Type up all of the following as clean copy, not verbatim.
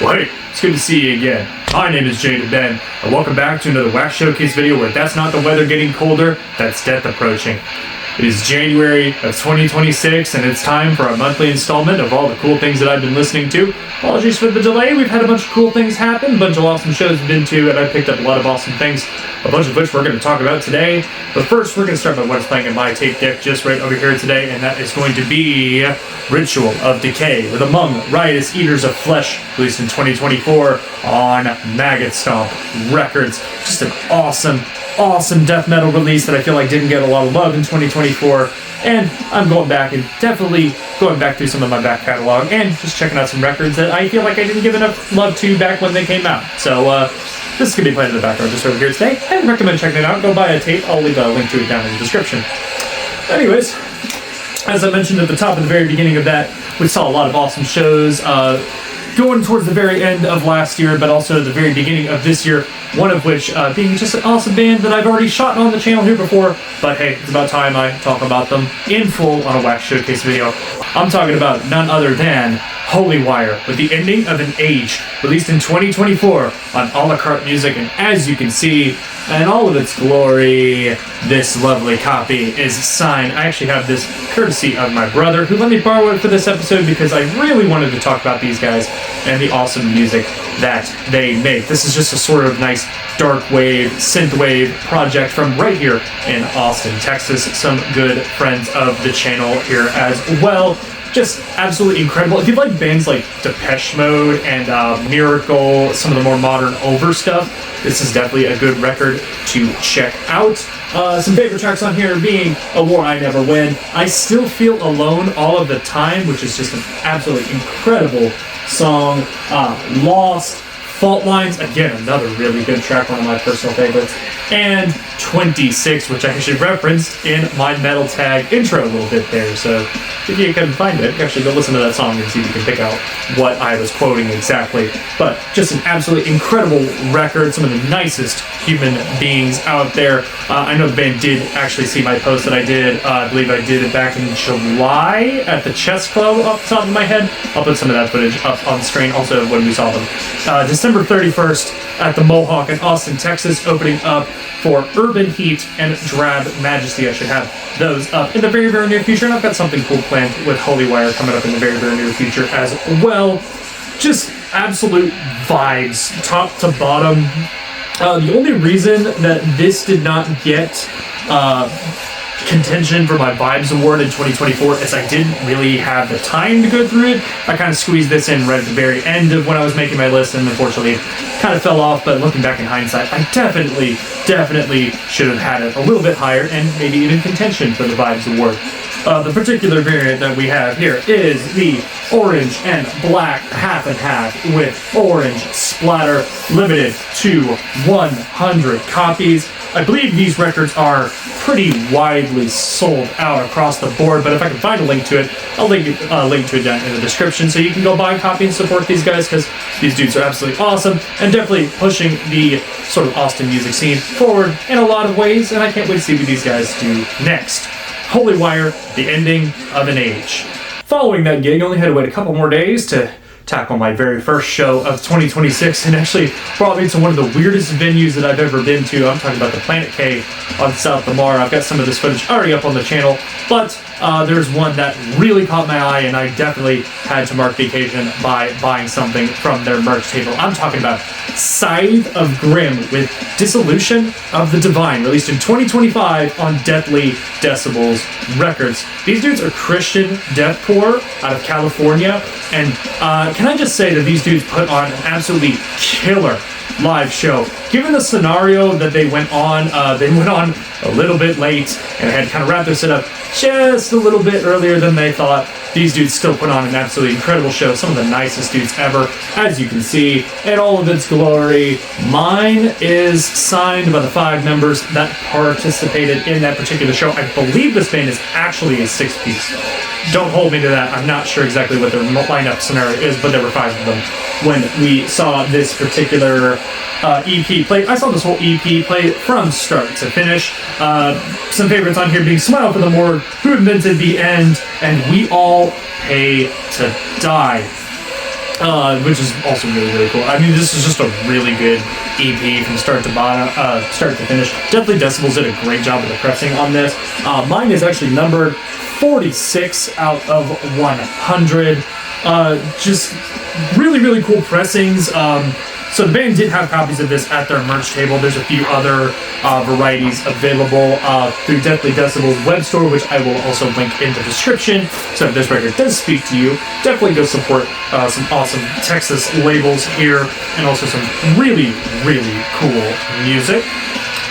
Well, hey, it's good to see you again. My name is Jaden Ben, and welcome back to another Wax Showcase video where that's not the weather getting colder, that's death approaching. It is January of 2026, and it's time for a monthly installment of all the cool things that I've been listening to. Apologies for the delay. We've had a bunch of cool things happen, a bunch of awesome shows I've been to, and I picked up a lot of awesome things, a bunch of which we're going to talk about today. But first, we're going to start by what's playing in my tape deck just right over here today, and that is going to be Ritual of Decay with Among Riotous Eaters of Flesh, released in 2024 on Maggot Stomp Records. Just an awesome death metal release that I feel like didn't get a lot of love in 2024, and I'm going back and definitely going back through some of my back catalog and just checking out some records that I feel like I didn't give enough love to back when they came out. So this is going to be playing in the background just over here today. I recommend checking it out. Go buy a tape. I'll leave a link to it down in the description. Anyways, as I mentioned at the top of the very beginning of that, we saw a lot of awesome shows going towards the very end of last year, but also the very beginning of this year, one of which being just an awesome band that I've already shot on the channel here before, but hey, it's about time I talk about them in full on a Wax Showcase video. I'm talking about none other than Holy Wire with The Ending of an Age, released in 2024 on a la carte music, and as you can see, in all of its glory, this lovely copy is signed. I actually have this courtesy of my brother, who let me borrow it for this episode because I really wanted to talk about these guys and the awesome music that they make. This is just a sort of nice dark wave, synthwave project from right here in Austin, Texas. Some good friends of the channel here as well. Just absolutely incredible. If you like bands like Depeche Mode and Miracle, some of the more modern Over stuff, this is definitely a good record to check out. Some favorite tracks on here being A War I Never Win, I Still Feel Alone All of the Time, which is just an absolutely incredible song. Lost, Fault Lines, again, another really good track, one of my personal favorites. And 26, which I actually referenced in my Metal Tag intro a little bit there. So if you can find it, actually go listen to that song and see if you can pick out what I was quoting exactly. But just an absolutely incredible record, some of the nicest human beings out there. I know the band did actually see my post that I did. I believe I did it back in July at the Chess Club off the top of my head. I'll put some of that footage up on the screen, also when we saw them. December 31st at the Mohawk in Austin, Texas, opening up for Urban Heat and Drab Majesty. I should have those up in the very, very near future, and I've got something cool planned with Holy Wire coming up in the very, very near future as well. Just absolute vibes, top to bottom. The only reason that this did not get contention for my Vibes Award in 2024 is I didn't really have the time to go through it. I kind of squeezed this in right at the very end of when I was making my list, and unfortunately kind of fell off. But looking back in hindsight, I definitely should have had it a little bit higher and maybe even contention for the Vibes Award. The particular variant that we have here is the orange and black half and half with orange splatter, limited to 100 copies. I believe these records are pretty widely sold out across the board, but if I can find a link to it, I'll link to it down in the description so you can go buy a copy and support these guys, because these dudes are absolutely awesome and definitely pushing the sort of Austin music scene forward in a lot of ways, and I can't wait to see what these guys do next. Holy Wire, The Ending of an Age. Following that gig, I only had to wait a couple more days to tackle my very first show of 2026, and actually brought me to one of the weirdest venues that I've ever been to. I'm talking about the Planet K on South Lamar. I've got some of this footage already up on the channel, but there's one that really caught my eye, and I definitely had to mark the occasion by buying something from their merch table. I'm talking about Scythe of Grim with Dissolution of the Divine, released in 2025 on Deathly Decibels Records. These dudes are Christian deathcore out of California, and can I just say that these dudes put on an absolutely killer live show. Given the scenario that they went on a little bit late and had kind of wrapped their setup just a little bit earlier than they thought. These dudes still put on an absolutely incredible show. Some of the nicest dudes ever, as you can see, in all of its glory. Mine is signed by the 5 members that participated in that particular show. I believe this band is actually a 6-piece. Don't hold me to that. I'm not sure exactly what their lineup scenario is, but there were 5 of them when we saw this particular EP play. I saw this whole EP play from start to finish. Some favorites on here being Smile for the Morgue, Who Invented the End, and We All Pay to Die. which is also really, really cool. I mean, this is just a really good EP from start to bottom, start to finish. Definitely Decibels did a great job with the pressing on this. Mine is actually numbered 46 out of 100. Just really, really cool pressings. So the band did have copies of this at their merch table. There's a few other varieties available through Deathly Decibel's web store, which I will also link in the description. So if this record does speak to you, definitely go support some awesome Texas labels here, and also some really, really cool music.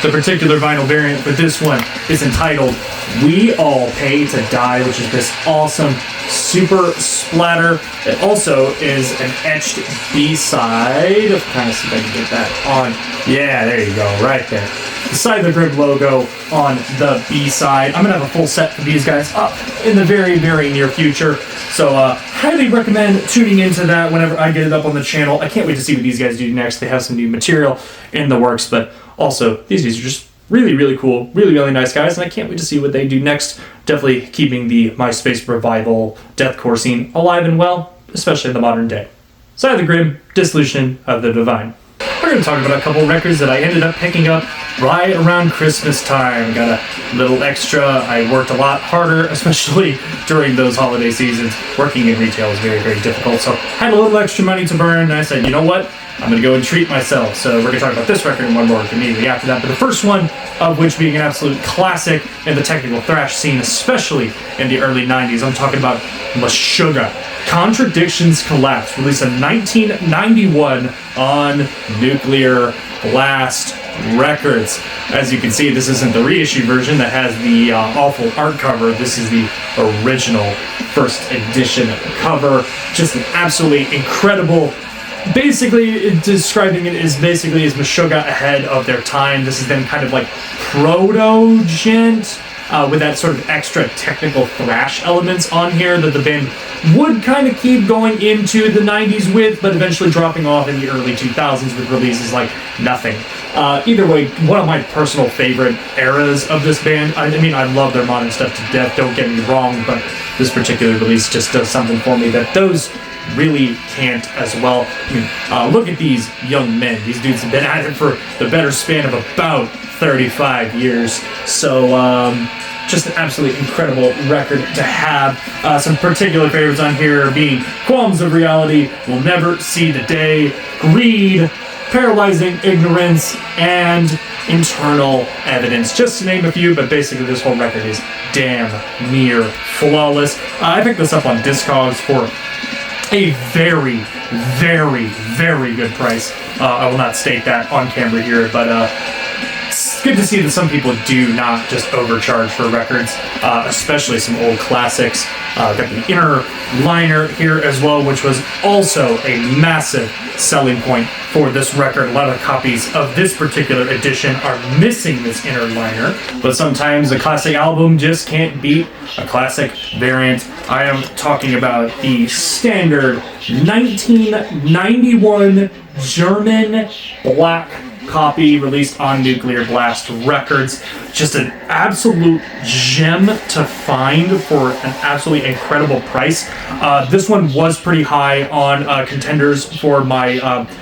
The particular vinyl variant for this one is entitled We All Pay to Die, which is this awesome super splatter. It also is an etched B-side. Kind of see if I can get that on. Yeah, there you go, right there. The Side of the Grip logo on the B-side. I'm going to have a full set for these guys up in the very, very near future. So highly recommend tuning into that whenever I get it up on the channel. I can't wait to see what these guys do next. They have some new material in the works, but also these dudes are just really, really cool, really, really nice guys, and I can't wait to see what they do next. Definitely keeping the MySpace revival deathcore scene alive and well, especially in the modern day. Side of the Grim, Dissolution of the Divine. We're going to talk about a couple records that I ended up picking up right around Christmas time. Got a little extra. I worked a lot harder, especially during those holiday seasons. Working in retail is very, very difficult, so had a little extra money to burn, and I said, you know what? I'm going to go and treat myself. So we're going to talk about this record and one more immediately after that. But the first one of which being an absolute classic in the technical thrash scene, especially in the early 90s. I'm talking about Meshuggah. Contradictions Collapse, released in 1991 on Nuclear Blast Records. As you can see, this isn't the reissue version that has the awful art cover. This is the original first edition cover. Just an absolutely incredible. Basically, describing it is basically as Meshuggah ahead of their time. This is them kind of like proto-gent with that sort of extra technical thrash elements on here that the band would kind of keep going into the 90s with, but eventually dropping off in the early 2000s with releases like Nothing. Either way, one of my personal favorite eras of this band. I mean, I love their modern stuff to death, don't get me wrong, but this particular release just does something for me that those really can't as well. I mean, look at these young men. These dudes have been at it for the better span of about 35 years. So, just an absolutely incredible record to have. Some particular favorites on here being Qualms of Reality, Will Never See the Day, Greed, Paralyzing Ignorance, and Internal Evidence, just to name a few, but basically this whole record is damn near flawless. I picked this up on Discogs for a very, very, very good price. I will not state that on camera here, but it's good to see that some people do not just overcharge for records, especially some old classics. Got the inner liner here as well, which was also a massive selling point for this record. A lot of copies of this particular edition are missing this inner liner, but sometimes a classic album just can't beat a classic variant. I am talking about the standard 1991 German black copy released on Nuclear Blast Records. Just an absolute gem to find for an absolutely incredible price. This one was pretty high on contenders for my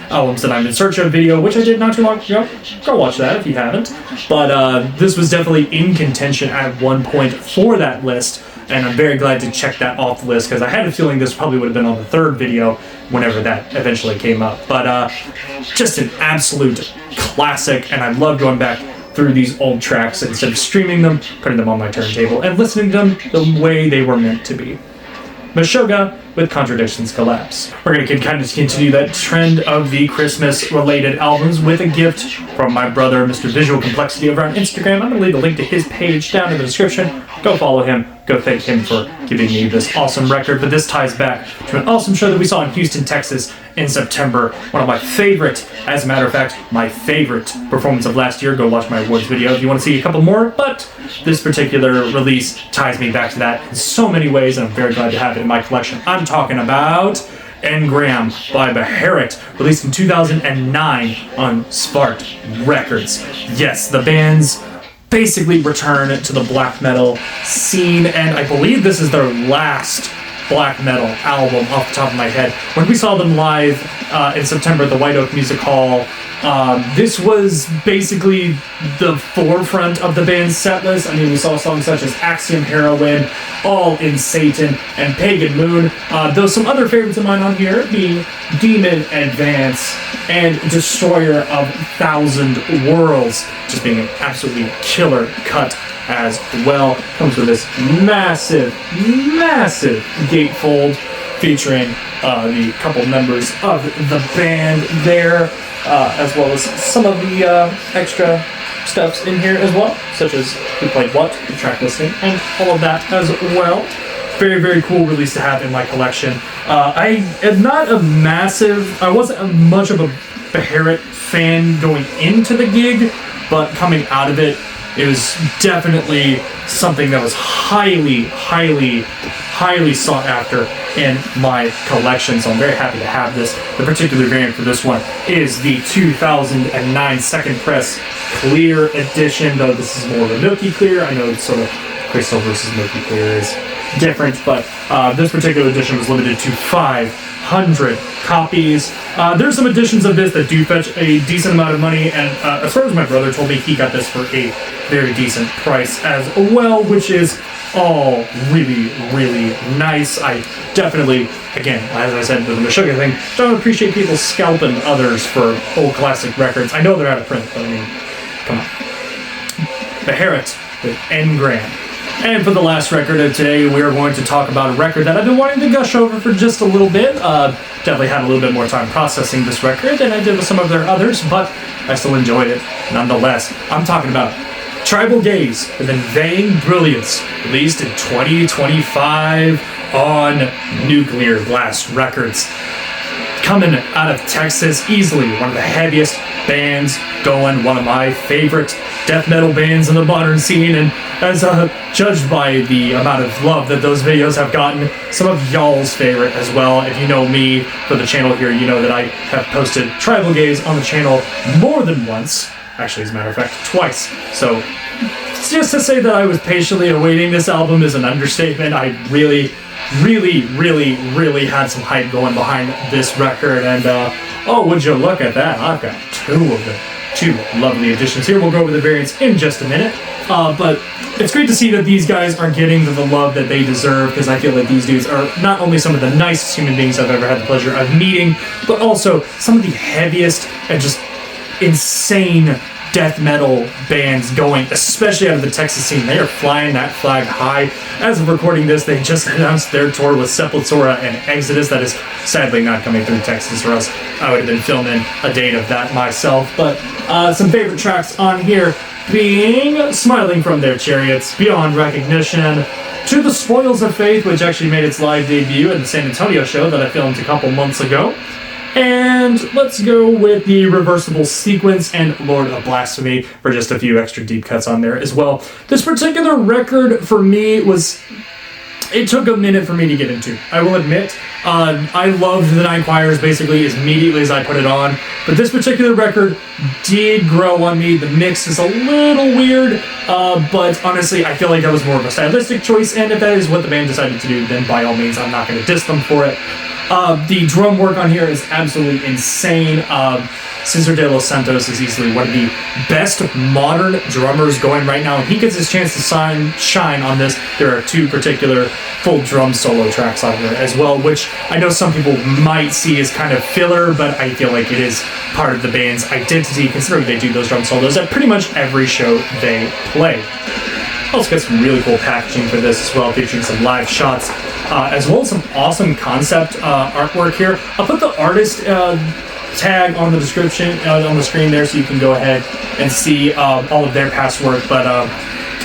albums that I'm in search of video, which I did not too long ago. Go watch that if you haven't. But this was definitely in contention at one point for that list, and I'm very glad to check that off the list because I had a feeling this probably would have been on the third video whenever that eventually came up. But just an absolute classic, and I love going back through these old tracks instead of streaming them, putting them on my turntable, and listening to them the way they were meant to be. Meshuggah with Contradictions Collapse. We're going to kind of continue that trend of the Christmas-related albums with a gift from my brother, Mr. Visual Complexity, over on Instagram. I'm going to leave a link to his page down in the description. Go follow him. Go thank him for giving me this awesome record. But this ties back to an awesome show that we saw in Houston, Texas in September. One of my favorite, as a matter of fact, my favorite performance of last year. Go watch my awards video if you want to see a couple more. But this particular release ties me back to that in so many ways, and I'm very glad to have it in my collection. I'm talking about Engram by Beharit, released in 2009 on Spart Records. Yes, the band's basically return to the black metal scene, and I believe this is their last black metal album off the top of my head. When we saw them live in September at the White Oak Music Hall, this was basically the forefront of the band's setlist. I mean, we saw songs such as Axiom Heroin, All in Satan, and Pagan Moon. Though some other favorites of mine on here being Demon Advance and Destroyer of Thousand Worlds, just being an absolutely killer cut as well. Comes with this massive gatefold featuring the couple members of the band there, as well as some of the extra stuffs in here as well, such as who played what, the track listing, and all of that as well. Very, very cool release to have in my collection. I am not a massive, I wasn't much of a Beharit fan going into the gig, but coming out of it, it was definitely something that was highly sought after in my collection, so I'm very happy to have this. The particular variant for this one is the 2009 second press clear edition, though this is more of a milky clear. I know it's sort of crystal versus milky clear is different, but this particular edition was limited to 500 copies. There's some editions of this that do fetch a decent amount of money, and as far as my brother told me, he got this for a very decent price as well, which is all really nice. I definitely, again, as I said, the Meshuggah thing, don't appreciate people scalping others for old classic records. I know they're out of print, but I mean, come on. Beharit with Engram. And for the last record of today, we are going to talk about a record that I've been wanting to gush over for just a little bit. Definitely had a little bit more time processing this record than I did with some of their others, but I still enjoyed it nonetheless. I'm talking about Tribal Gaze with Inveighing Brilliance, released in 2025 on Nuclear Blast Records. Coming out of Texas, easily one of the heaviest bands going, one of my favorite death metal bands in the modern scene, and as judged by the amount of love that those videos have gotten, some of y'all's favorite as well. If you know me for the channel here, you know that I have posted Tribal Gaze on the channel more than once, actually as a matter of fact twice, so just to say that I was patiently awaiting this album is an understatement. I really had some hype going behind this record, and oh, would you look at that, I've got two lovely additions here. We'll go over the variants in just a minute, but it's great to see that these guys are getting the love that they deserve, because I feel like these dudes are not only some of the nicest human beings I've ever had the pleasure of meeting, but also some of the heaviest and just insane death metal bands going, especially out of the Texas scene. They are flying that flag high. As of recording this, they just announced their tour with Sepultura and Exodus. That is sadly not coming through Texas, or else I would have been filming a date of that myself. But some favorite tracks on here being Smiling from Their Chariots, Beyond Recognition, To the Spoils of Faith, which actually made its live debut at the San Antonio show that I filmed a couple months ago. And let's go with the Reversible Sequence and Lord of Blasphemy for just a few extra deep cuts on there as well. This particular record for me it took a minute for me to get into, I will admit. I loved the Nine Choirs basically as immediately as I put it on, but this particular record did grow on me. The mix is a little weird, but honestly I feel like that was more of a stylistic choice, and if that is what the band decided to do, then by all means I'm not going to diss them for it. The drum work on here is absolutely insane. Cesar de los Santos is easily one of the best modern drummers going right now, and he gets his chance to shine on this. There are two particular full drum solo tracks on here as well, which I know some people might see as kind of filler, but I feel like it is part of the band's identity, considering they do those drum solos at pretty much every show they play. Also got some really cool packaging for this as well, featuring some live shots, as well as some awesome concept artwork here. I'll put the artist tag on the description, on the screen there, so you can go ahead and see all of their past work, but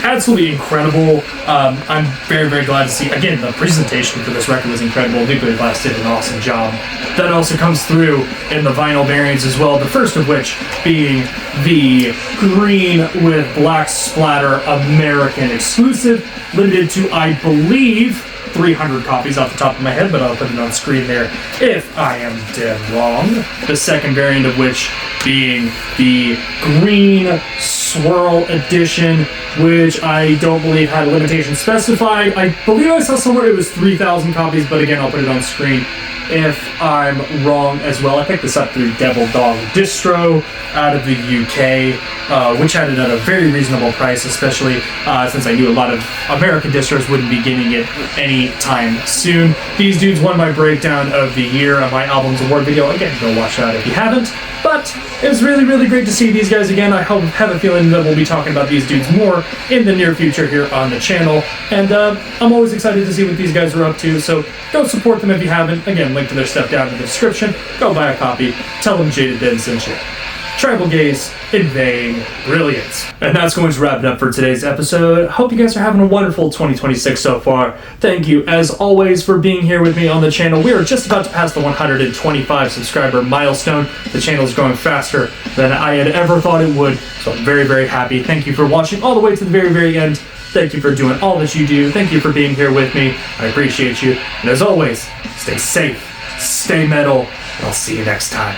absolutely incredible. I'm very glad to see, again, the presentation for this record was incredible. Nuclear Blast did an awesome job. That also comes through in the vinyl variants as well, the first of which being the green with black splatter American exclusive, limited to, I believe, 300 copies off the top of my head, but I'll put it on screen there if I am dead wrong. The second variant of which being the green swirl edition, which I don't believe had a limitation specified. I believe I saw somewhere it was 3,000 copies, but again, I'll put it on screen if I'm wrong as well. I picked this up through Devil Dog Distro out of the UK, which had it at a very reasonable price, especially since I knew a lot of American distros wouldn't be getting it anytime soon. These dudes won my breakdown of the year on my albums award video. Again, go watch that if you haven't. But it was really, really great to see these guys again. I have a feeling that we'll be talking about these dudes more in the near future here on the channel. And I'm always excited to see what these guys are up to, so go support them if you haven't. Again, link to their stuff down in the description. Go buy a copy. Tell them Jaded Ben sent you. Tribal gaze, invading brilliance. And that's going to wrap it up for today's episode. Hope you guys are having a wonderful 2026 so far. Thank you, as always, for being here with me on the channel. We are just about to pass the 125 subscriber milestone. The channel is growing faster than I had ever thought it would, so I'm very, very happy. Thank you for watching all the way to the very, very end. Thank you for doing all that you do. Thank you for being here with me. I appreciate you. And as always, stay safe, stay metal, and I'll see you next time.